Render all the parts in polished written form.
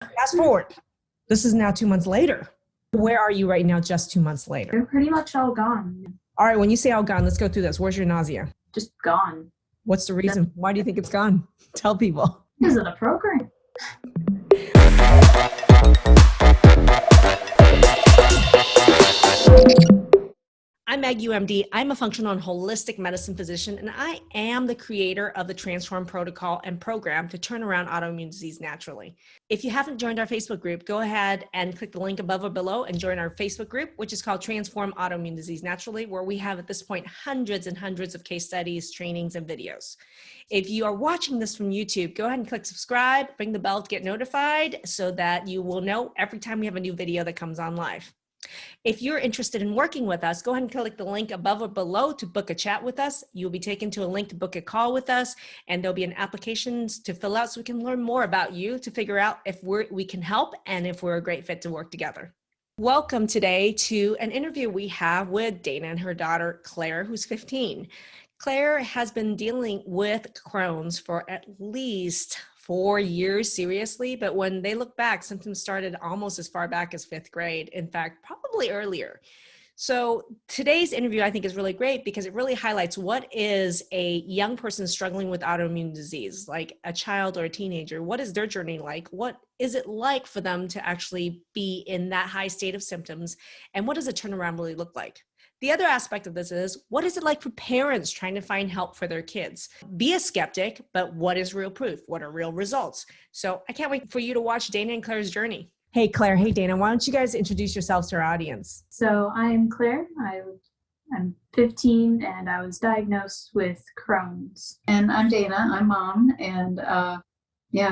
Fast forward. This is now 2 months later. Where are you right now, just 2 months later? They're pretty much all gone. All right, when you say all gone, let's go through this. Where's your nausea? Just gone. What's the reason? Why do you think it's gone? Tell people. Because of the program. I'm Maggie Yu, MD. I'm a functional and holistic medicine physician, and I am the creator of the Transform protocol and program to turn around autoimmune disease naturally. If you haven't joined our Facebook group, go ahead and click the link above or below and join our Facebook group, which is called Transform Autoimmune Disease Naturally, where we have at this point hundreds and hundreds of case studies, trainings, and videos. If you are watching this from YouTube, go ahead and click subscribe, ring the bell to get notified so that you will know every time we have a new video that comes on live. If you're interested in working with us, go ahead and click the link above or below to book a chat with us. You'll be taken to a link to book a call with us, and there'll be an application to fill out so we can learn more about you to figure out if we can help and if we're a great fit to work together. Welcome today to an interview we have with Dana and her daughter, Claire, who's 15. Claire has been dealing with Crohn's for at least 4 years seriously, but when they look back, symptoms started almost as far back as 5th grade. In fact, probably earlier. So today's interview, I think, is really great because it really highlights what is a young person struggling with autoimmune disease, like a child or a teenager. What is their journey like? What is it like for them to actually be in that high state of symptoms? And what does a turnaround really look like? The other aspect of this is, what is it like for parents trying to find help for their kids? Be a skeptic, but what is real proof? What are real results? So I can't wait for you to watch Dana and Claire's journey. Hey, Claire. Hey, Dana. Why don't you guys introduce yourselves to our audience? So I'm Claire. I'm 15 and I was diagnosed with Crohn's. And I'm Dana. I'm mom. And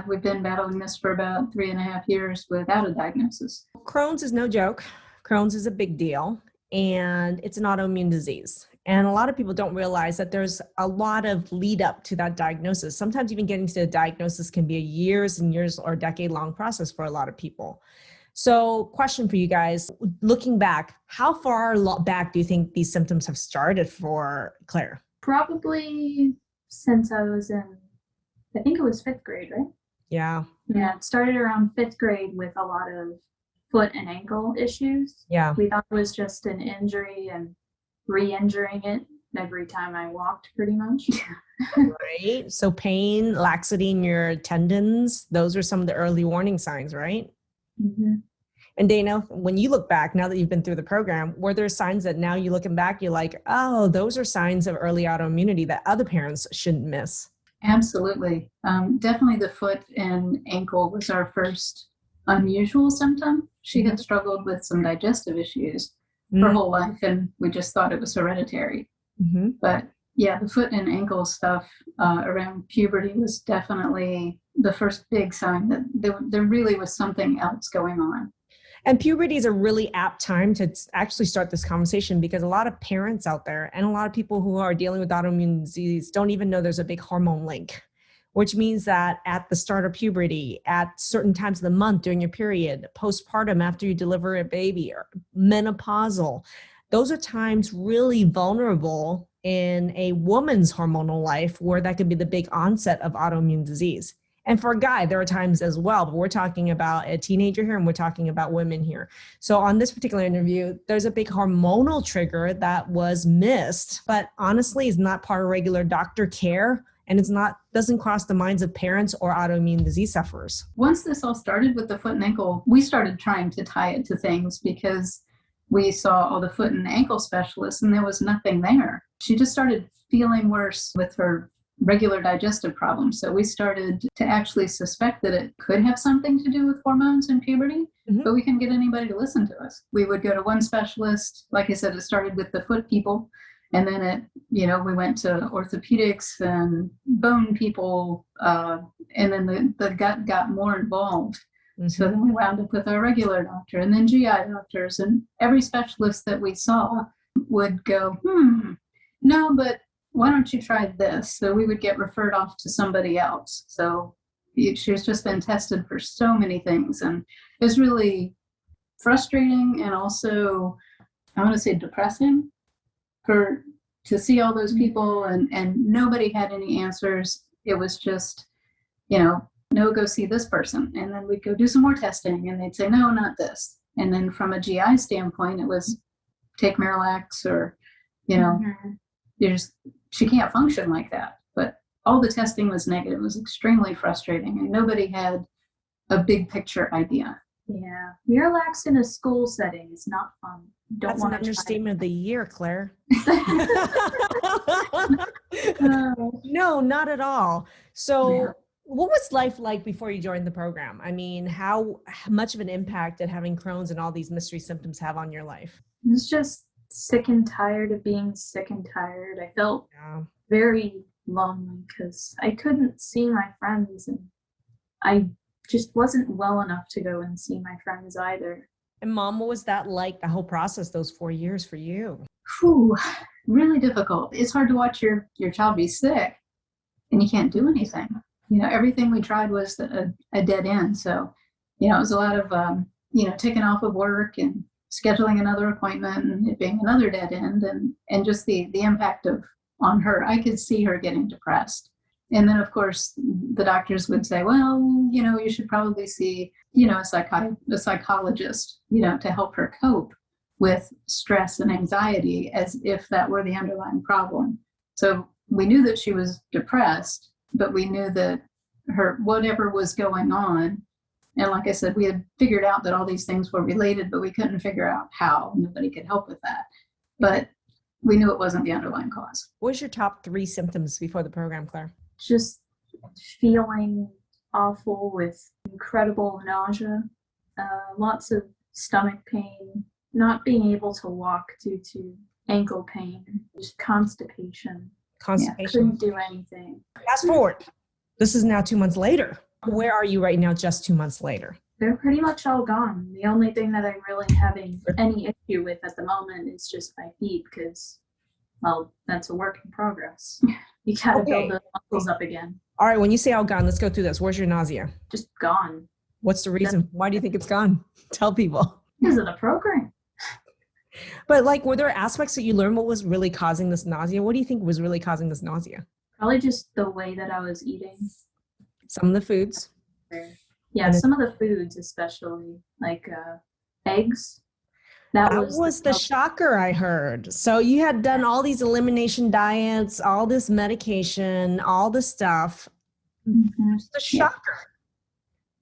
we've been battling this for about 3.5 years without a diagnosis. Crohn's is no joke. Crohn's is a big deal. And it's an autoimmune disease. And a lot of people don't realize that there's a lot of lead up to that diagnosis. Sometimes even getting to the diagnosis can be a years and years or decade long process for a lot of people. So question for you guys, looking back, how far back do you think these symptoms have started for Claire? Probably since I was I think it was 5th grade, right? Yeah. Yeah, it started around 5th grade with a lot of foot and ankle issues. Yeah. We thought it was just an injury and re-injuring it every time I walked pretty much. Right. So pain, laxity in your tendons, those are some of the early warning signs, right? Mm-hmm. And Dana, when you look back, now that you've been through the program, were there signs that now you're looking back, you're like, oh, those are signs of early autoimmunity that other parents shouldn't miss? Absolutely. Definitely the foot and ankle was our first unusual symptom. She had struggled with some digestive issues her whole life, and we just thought it was hereditary. Mm-hmm. But yeah, the foot and ankle stuff around puberty was definitely the first big sign that there really was something else going on. And puberty is a really apt time to actually start this conversation because a lot of parents out there and a lot of people who are dealing with autoimmune disease don't even know there's a big hormone link, which means that at the start of puberty, at certain times of the month during your period, postpartum after you deliver a baby, or menopausal, those are times really vulnerable in a woman's hormonal life where that could be the big onset of autoimmune disease. And for a guy, there are times as well, but we're talking about a teenager here and we're talking about women here. So on this particular interview, there's a big hormonal trigger that was missed, but honestly is not part of regular doctor care. And doesn't cross the minds of parents or autoimmune disease sufferers. Once this all started with the foot and ankle, we started trying to tie it to things because we saw all the foot and ankle specialists and there was nothing there. She just started feeling worse with her regular digestive problems. So we started to actually suspect that it could have something to do with hormones and puberty, but we couldn't get anybody to listen to us. We would go to one specialist. Like I said, it started with the foot people. And then we went to orthopedics and bone people, and then the gut got more involved. Mm-hmm. So then we wound up with our regular doctor and then GI doctors, and every specialist that we saw would go, no, but why don't you try this? So we would get referred off to somebody else. So she's just been tested for so many things, and it's really frustrating and also, I want to say, depressing to see all those people and nobody had any answers. It was just, no, go see this person. And then we'd go do some more testing and they'd say, no, not this. And then from a GI standpoint, it was take Miralax or, you know, she can't function like that. But all the testing was negative. It was extremely frustrating and nobody had a big picture idea. Yeah. Miralax in a school setting is not fun. That's an understatement of the year, Claire. No, not at all. So what was life like before you joined the program? I mean, how much of an impact did having Crohn's and all these mystery symptoms have on your life? I was just sick and tired of being sick and tired. I felt very lonely because I couldn't see my friends and I just wasn't well enough to go and see my friends either. And Mom, what was that like, the whole process, those 4 years for you? Whew, really difficult. It's hard to watch your child be sick and you can't do anything. You know, everything we tried was a dead end. So, you know, it was a lot of, you know, taking off of work and scheduling another appointment and it being another dead end and just the impact on her. I could see her getting depressed. And then, of course, the doctors would say, well, you know, you should probably see, you know, a psychologist, you know, to help her cope with stress and anxiety as if that were the underlying problem. So we knew that she was depressed, but we knew that her whatever was going on. And like I said, we had figured out that all these things were related, but we couldn't figure out how. Nobody could help with that. But we knew it wasn't the underlying cause. What was your top 3 symptoms before the program, Claire? Just feeling awful with incredible nausea, lots of stomach pain, not being able to walk due to ankle pain, just constipation. Constipation. Yeah, couldn't do anything. Fast forward. This is now 2 months later. Where are you right now just 2 months later? They're pretty much all gone. The only thing that I'm really having any issue with at the moment is just my feet because, well, that's a work in progress. You gotta build the muscles up again. All right, when you say all gone, let's go through this. Where's your nausea? Just gone. What's the reason? Why do you think it's gone? Tell people. Because of the program. But like, were there aspects that you learned what was really causing this nausea? What do you think was really causing this nausea? Probably just the way that I was eating. Some of the foods. Yeah, some of the foods especially, like eggs. That was the shocker I heard. So you had done all these elimination diets, all this medication, all this stuff. Mm-hmm. The shocker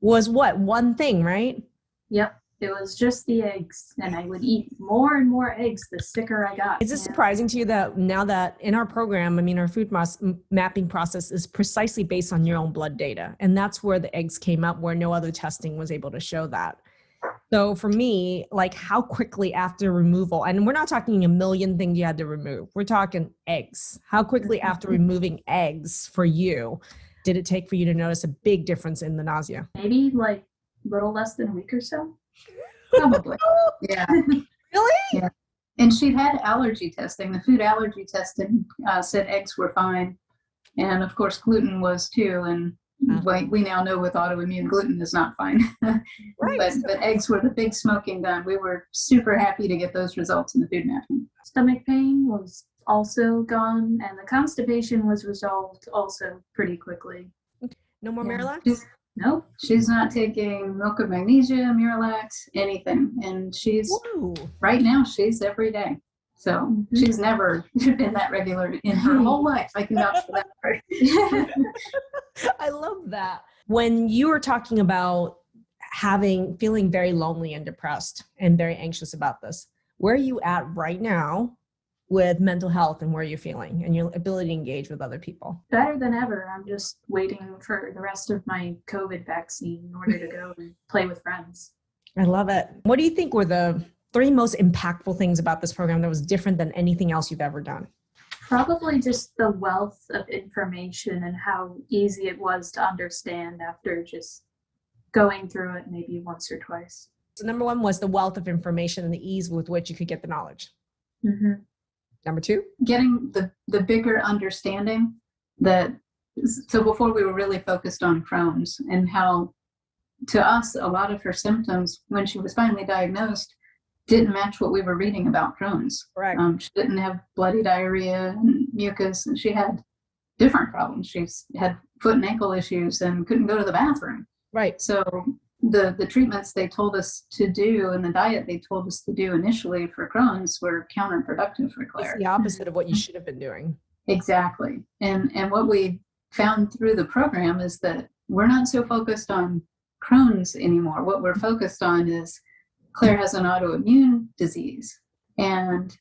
was what? One thing, right? Yep. It was just the eggs. And I would eat more and more eggs the sicker I got. Is it surprising to you that now that in our program, I mean, our food mapping process is precisely based on your own blood data. And that's where the eggs came up, where no other testing was able to show that. So for me, like how quickly after removal, and we're not talking a million things you had to remove, we're talking eggs. How quickly after removing eggs for you, did it take for you to notice a big difference in the nausea? Maybe like a little less than a week or so. Probably. Yeah. Really? Yeah. And she'd had allergy testing. The food allergy testing said eggs were fine. And of course, gluten was too. And we now know with autoimmune, gluten is not fine. Right. But eggs were the big smoking gun. We were super happy to get those results in the food mapping. Stomach pain was also gone, and the constipation was resolved also pretty quickly. No more Miralax? Nope. She's not taking milk of magnesia, Miralax, anything. And right now, she's every day. So she's never been that regular in her whole life. I can vouch for that part. I love that. When you were talking about feeling very lonely and depressed and very anxious about this, where are you at right now with mental health and where you're feeling and your ability to engage with other people? Better than ever. I'm just waiting for the rest of my COVID vaccine in order to go and play with friends. I love it. What do you think were the 3 most impactful things about this program that was different than anything else you've ever done? Probably just the wealth of information and how easy it was to understand after just going through it maybe once or twice. So number 1 was the wealth of information and the ease with which you could get the knowledge. Mm-hmm. Number 2? Getting the bigger understanding so before we were really focused on Crohn's and how to us, a lot of her symptoms when she was finally diagnosed didn't match what we were reading about Crohn's. Right. She didn't have bloody diarrhea and mucus, and she had different problems. She's had foot and ankle issues and couldn't go to the bathroom. Right. So the treatments they told us to do and the diet they told us to do initially for Crohn's were counterproductive for Claire. It's the opposite of what you should have been doing. Exactly. And what we found through the program is that we're not so focused on Crohn's anymore. What we're focused on is Claire has an autoimmune disease and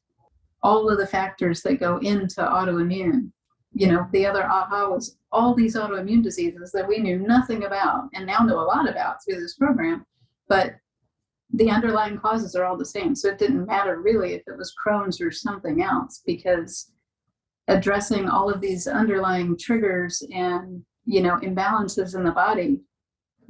all of the factors that go into autoimmune. You know, the other aha was all these autoimmune diseases that we knew nothing about and now know a lot about through this program, but the underlying causes are all the same. So it didn't matter really if it was Crohn's or something else, because addressing all of these underlying triggers and, you know, imbalances in the body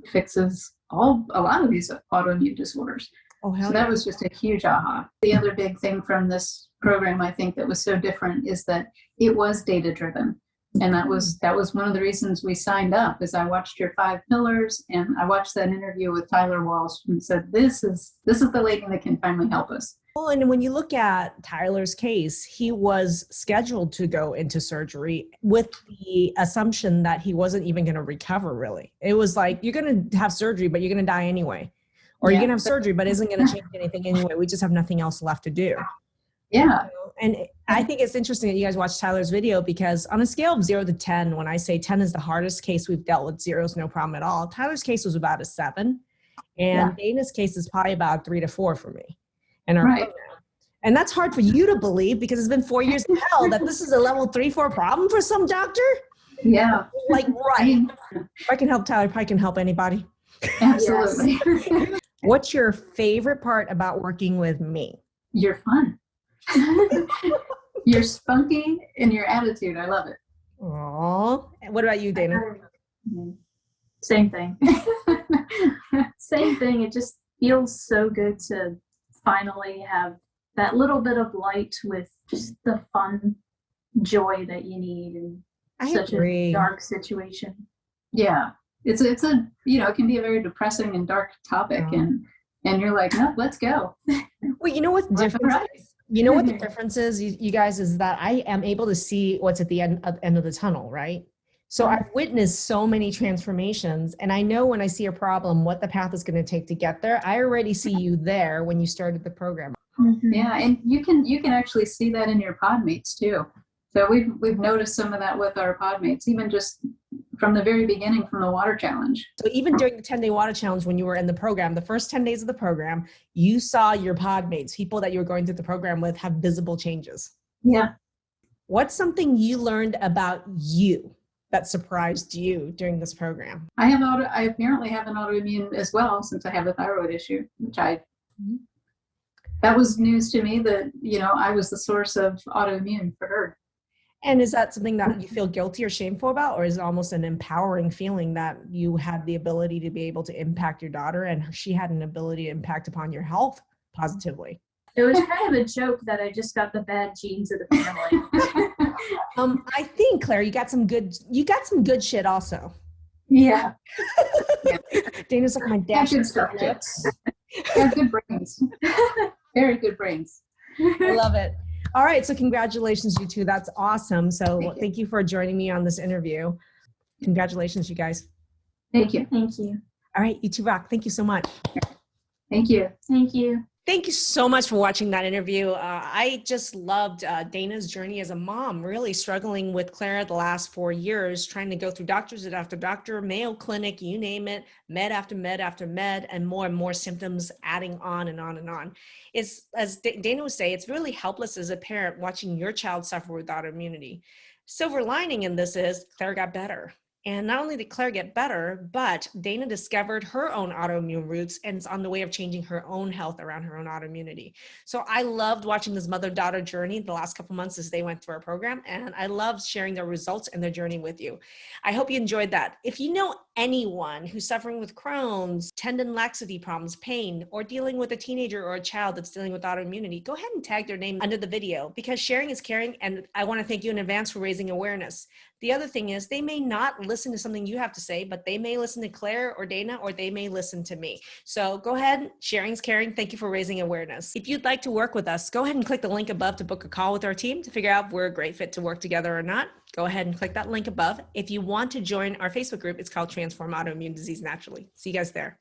fixes a lot of these autoimmune disorders. Oh, hell So that was just a huge aha. The other big thing from this program, I think, that was so different is that it was data driven. And that was one of the reasons we signed up. Is I watched your 5 pillars and I watched that interview with Tyler Walsh and said, this is the lady that can finally help us. Well, and when you look at Tyler's case, he was scheduled to go into surgery with the assumption that he wasn't even going to recover, really. It was like, you're going to have surgery, but you're going to die anyway. Or you're going to have surgery, but isn't going to change anything anyway. We just have nothing else left to do. Yeah. And I think it's interesting that you guys watched Tyler's video, because on a scale of 0 to 10, when I say 10 is the hardest case we've dealt with, 0 is no problem at all, Tyler's case was about a 7. And Dana's case is probably about 3 to 4 for me. And our program. And that's hard for you to believe, because it's been 4 years of hell that this is a level 3-4 problem for some doctor. Yeah. Like, right. If I can help Tyler, I can help anybody. Absolutely. What's your favorite part about working with me? You're fun. You're spunky and your attitude. I love it. Aww. What about you, Dana? Same thing. Same thing. It just feels so good to finally have that little bit of light with just the fun joy that you need in such a dark situation. Yeah. It's a, you know, it can be a very depressing and dark topic, and you're like, no, let's go. Well, you know what's different? Right. You know what the difference is, you guys, is that I am able to see what's at the end of the tunnel, right? So I've witnessed so many transformations, and I know when I see a problem, what the path is going to take to get there. I already see you there when you started the program. Yeah, and you can actually see that in your pod mates too. So we've noticed some of that with our pod mates, even just from the very beginning, from the water challenge. So even during the 10-day water challenge, when you were in the program, the first 10 days of the program, you saw your pod mates, people that you were going through the program with, have visible changes. Yeah. What's something you learned about you that surprised you during this program? I apparently have an autoimmune as well, since I have a thyroid issue, which that was news to me, that, you know, I was the source of autoimmune for her. And is that something that you feel guilty or shameful about, or is it almost an empowering feeling that you had the ability to be able to impact your daughter and she had an ability to impact upon your health positively? It was kind of a joke that I just got the bad genes of the family. I think, Claire, you got some good shit also. Yeah. Dana's like, my dad. Good stuff. Yeah, good brains. Very good brains. I love it. All right. So congratulations, you two. That's awesome. So thank you for joining me on this interview. Congratulations, you guys. Thank you. Thank you. All right. You two rock. Thank you so much. Thank you. Thank you. Thank you so much for watching that interview. I just loved Dana's journey as a mom, really struggling with Claire the last 4 years, trying to go through doctors after doctor, Mayo Clinic, you name it, med after med after med, and more symptoms adding on and on and on. It's, as Dana would say, it's really helpless as a parent watching your child suffer with autoimmunity. Silver lining in this is Claire got better. And not only did Claire get better, but Dana discovered her own autoimmune roots and is on the way of changing her own health around her own autoimmunity. So I loved watching this mother-daughter journey the last couple months as they went through our program, and I loved sharing their results and their journey with you. I hope you enjoyed that. If you know anyone who's suffering with Crohn's, tendon laxity problems, pain, or dealing with a teenager or a child that's dealing with autoimmunity, go ahead and tag their name under the video, because sharing is caring, and I want to thank you in advance for raising awareness. The other thing is, they may not listen to something you have to say, but they may listen to Claire or Dana, or they may listen to me. So go ahead, sharing's caring. Thank you for raising awareness. If you'd like to work with us, go ahead and click the link above to book a call with our team to figure out if we're a great fit to work together or not. Go ahead and click that link above. If you want to join our Facebook group, it's called Transform Autoimmune Disease Naturally. See you guys there.